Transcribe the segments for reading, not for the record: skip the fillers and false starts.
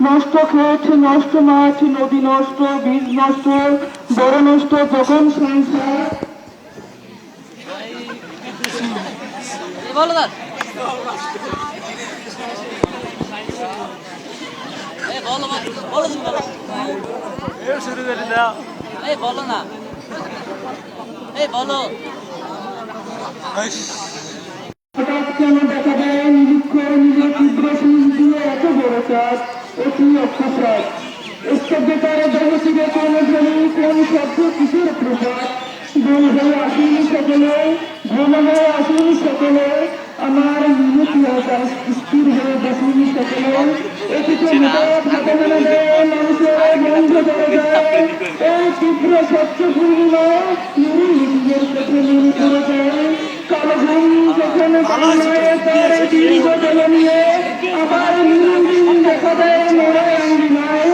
নষ্ট ক্ষেত, নষ্ট মাঠ, নদী নষ্ট, বীজ নষ্ট, বড় নষ্ট, যখন সংসার বলো না, বলো হঠাৎ কেন দেখা দেয় নিরীক্ষর নিজের তীব্র সুচ দিয়ে এত বড় চাপ, অতি অক্ষসাত স্তব্ধতার দেহশিবে কোন ধ্বনি, কোন শব্দ, কিসের প্রভাব। ভুল হয়ে আসেনি সকলে, ভুল হয়ে আসেনি সকলে, আমার নিয়তি আকাশ স্থির হয়ে বসেনি সকলে। এটিকে হঠাৎ হাতে মেনে দেয় মানুষের বন্ধ করে দেয় এই তীব্র স্বচ্ছ পূর্ণিমা, নিজের চোখে নীল করে দেয়। কালো ঘুম যখন কান্নায় তার দীর্ঘ জল নিয়ে আবার নীল দেখা দেয় মোড়ে আঙ্গিনায়।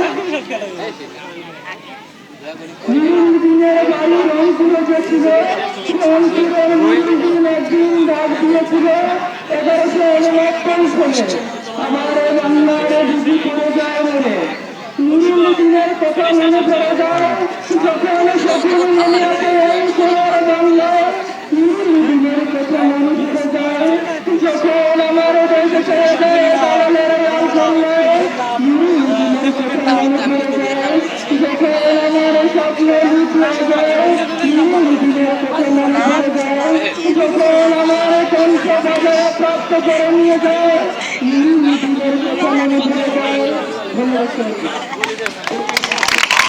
নীল দিনের বাড়ি রংপুর এসেছিল, রংপুরের নীল দিন একদিন ডাক দিয়েছিল 1169 সালে, আমার বাংলার দিদি করে যায় মনে। নীল দিনের কথা মনে পড়ে যায় যখন সকল মনে আছে এই সোনার বাংলায়। নীল দিনের কথা মনে পড়ে যায় যখন আমার দেশ ছেড়ে দেয় দালালের রাজধান্যায়। নীল দিনের কথা মনে পড়ে যায় যখন আমার স্বপ্ন লুটে যায়। নীল দিনের কথা মনে পড়ে যায় যখন আমার কণ্ঠ বাজারে প্রাপ্ত করে নিয়ে যায়। নীল দিনের কথা মনে পড়ে যায়। ধন্যবাদ।